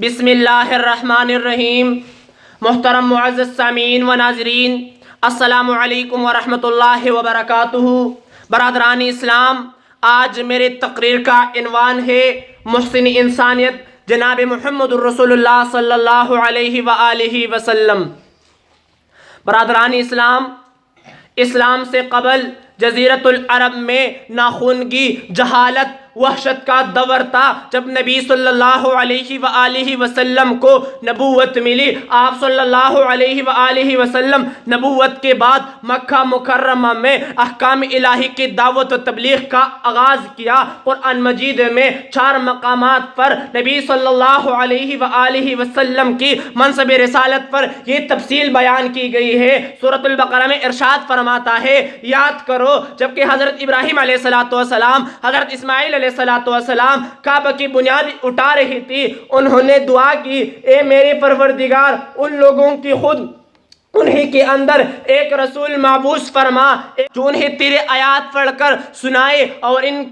بسم اللہ الرحمن الرحیم۔ محترم معزز سامعین و ناظرین، السلام علیکم ورحمۃ اللہ وبرکاتہ۔ برادران اسلام، آج میرے تقریر کا عنوان ہے محسن انسانیت جناب محمد الرسول اللہ صلی اللہ علیہ وآلہ وسلم۔ برادران اسلام، اسلام سے قبل جزیرۃ العرب میں ناخونگی، جہالت، وحشت کا دور تھا۔ جب نبی صلی اللہ علیہ وآلہ وسلم کو نبوت ملی، آپ صلی اللہ علیہ وآلہ وسلم نبوت کے بعد مکہ مکرمہ میں احکام الہی کی دعوت و تبلیغ کا آغاز کیا۔ قرآن مجید میں 4 مقامات پر نبی صلی اللہ علیہ وآلہ وسلم کی منصب رسالت پر یہ تفصیل بیان کی گئی ہے۔ سورۃ البقرہ میں ارشاد فرماتا ہے، یاد کرو جبکہ حضرت ابراہیم علیہ السلام، حضرت اسماعیل علیہ السلام کعبہ کی بنیاد اٹھا رہی تھی، انہوں نے دعا کی، اے میرے پروردگار، ان لوگوں کی خود انہی کے اندر ایک رسول مبعوث فرما جو انہیں تیرے آیات پڑھ کر سنائے اور ان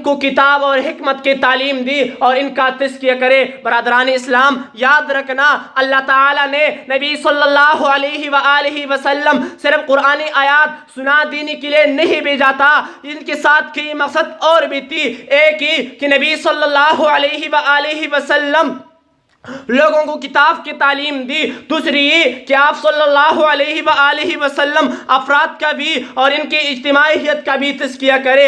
کو کتاب اور حکمت کی تعلیم دی اور ان کا تزکیہ کرے۔ برادران اسلام، یاد رکھنا، اللہ تعالیٰ نے نبی صلی اللہ علیہ وآلہ وسلم صرف قرآنی آیات سنا دینے کے لیے نہیں بھیجا تھا، ان کے ساتھ کی مقصد اور بھی تھی۔ ایک ہی کہ نبی صلی اللہ علیہ وآلہ وسلم لوگوں کو کتاب کی تعلیم دی، دوسری یہ کہ آپ صلی اللہ علیہ وآلہ وسلم افراد کا بھی اور ان کی اجتماعیت کا بھی تزکیہ کرے،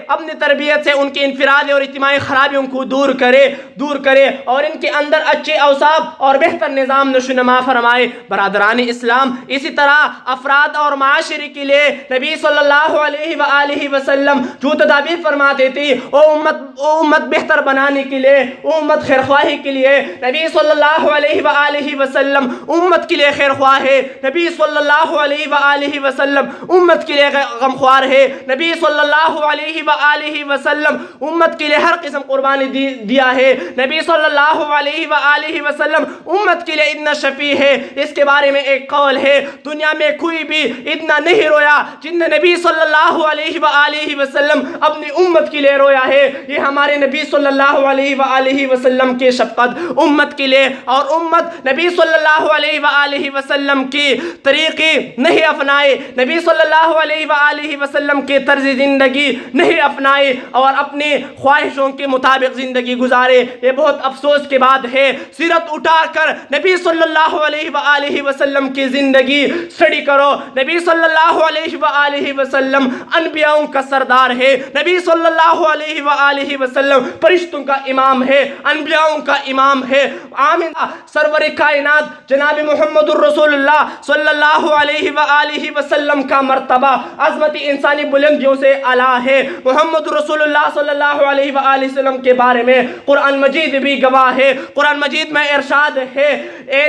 اپنی تربیت سے ان کی انفرادی اور اجتماعی خرابیوں کو دور کرے اور ان کے اندر اچھے اوصاف اور بہتر نظام نشوونما فرمائے۔ برادران اسلام، اسی طرح افراد اور معاشرے کے لیے نبی صلی اللہ علیہ وآلہ وسلم جو تدابیر فرماتے تھے، او امت بہتر بنانے کے لیے، امت خیرخواہی کے لیے، نبی صلی اللہ علیہ وآلہ وسلم امت کے لیے خیر خواہ ہے، نبی صلی اللہ علیہ وآلہ وسلم امت کے لیے غمخوار ہے، نبی صلی اللہ علیہ وآلہ وسلم امت کے لیے ہر قسم قربانی دیا ہے، نبی صلی اللہ علیہ وآلہ وسلم امت کے لیے اتنا شفیع ہے۔ اس کے بارے میں ایک قول ہے، دنیا میں کوئی بھی اتنا نہیں رویا جن نبی صلی اللہ علیہ وآلہ وسلم اپنی امت کے لیے رویا ہے۔ یہ ہمارے نبی صلی اللہ علیہ وآلہ وسلم کی شفقت امت کے لیے، اور امت نبی صلی اللہ علیہ وآلہ وسلم کی طریقے نہیں اپنائے، نبی صلی اللہ علیہ وآلہ وسلم کے طرز زندگی نہیں اپنائے اور اپنی خواہشوں کے مطابق زندگی گزارے۔ یہ بہت افسوس کی بات ہے۔ سیرت اٹھا کر نبی صلی اللہ علیہ وآلہ وسلم کی زندگی اسٹڈی کرو۔ نبی صلی اللہ علیہ وآلہ وسلم انبیاؤں کا سردار ہے، نبی صلی اللہ علیہ وآلہ وسلم فرشتوں کا امام ہے، انبیاؤں کا امام ہے۔ آمین سرور کائنات جناب محمد الرسول اللہ صلی اللہ علیہ وآلہ وسلم کا مرتبہ عظمت انسانی بلندیوں سے اعلیٰ ہے۔ محمد رسول اللہ صلی اللہ علیہ وآلہ وسلم کے بارے میں قرآن مجید بھی گواہ ہے۔ قرآن مجید میں ارشاد ہے، اے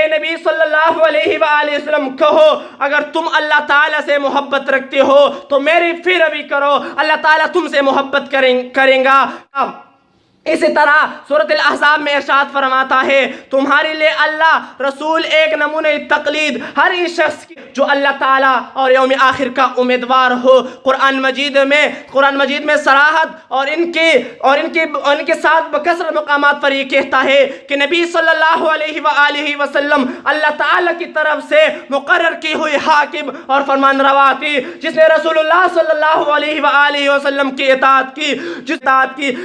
نبی صلی اللہ علیہ وآلہ وسلم کہو، اگر تم اللہ تعالیٰ سے محبت رکھتے ہو تو میری پیروی کرو، اللہ تعالیٰ تم سے محبت کریں گا۔ اسی طرح سورۃ الاحزاب میں ارشاد فرماتا ہے، تمہارے لیے اللہ رسول ایک نمونہ تقلید، ہر اس شخص کی جو اللہ تعالیٰ اور یوم آخر کا امیدوار ہو۔ قرآن مجید میں صراحت اور ان کے ساتھ بکثرت مقامات پر یہ کہتا ہے کہ نبی صلی اللہ علیہ وآلہ وسلم اللہ تعالیٰ کی طرف سے مقرر کی ہوئی حاکم اور فرمان روا تھی، جس نے رسول اللہ صلی اللہ علیہ وآلہ وسلم کی اطاعت کی،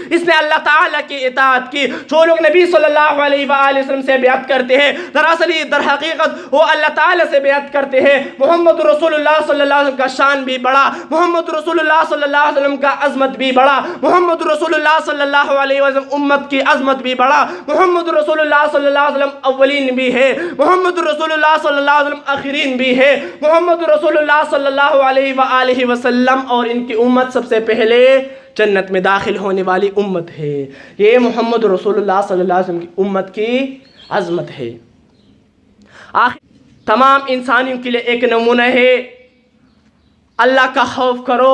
اس نے اللہ تعالیٰ کی اطاعت کی۔ جو لوگ نبی صلی اللہ علیہ وآلہ وسلم سے بیعت کرتے ہیں، دراصل در حقیقت وہ اللہ تعالیٰ سے بیعت کرتے ہیں۔ محمد رسول اللہ صلی اللہ علیہ وسلم کا شان بھی بڑا، محمد رسول اللہ صلی اللہ علیہ وسلم کا عظمت بھی بڑا، محمد رسول اللہ صلی اللہ علیہ وسلم امت کی عظمت بھی بڑا، محمد رسول اللہ صلی اللہ علیہ وسلم اولین بھی ہے، محمد رسول اللہ صلی اللہ علیہ وسلم آخرین بھی ہے، محمد رسول اللہ صلی اللہ علیہ وآلہ وسلم اور ان کی امت سب سے پہلے جنت میں داخل ہونے والی امت ہے۔ یہ محمد رسول اللہ صلی اللہ علیہ وسلم کی امت کی عظمت ہے۔ آخر تمام انسانیوں کے لیے ایک نمونہ ہے، اللہ کا خوف کرو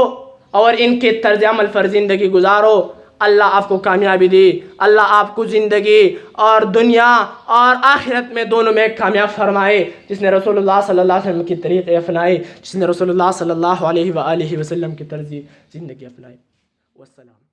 اور ان کے طرز عمل پر زندگی گزارو، اللہ آپ کو کامیابی دے، اللہ آپ کو زندگی اور دنیا اور آخرت میں دونوں میں کامیاب فرمائے۔ جس نے رسول اللہ صلی اللہ علیہ وسلم کی طریقے اپنائے، جس نے رسول اللہ صلی اللہ علیہ وآلہ وسلم کی طرز زندگی اپنائی۔ والسلام۔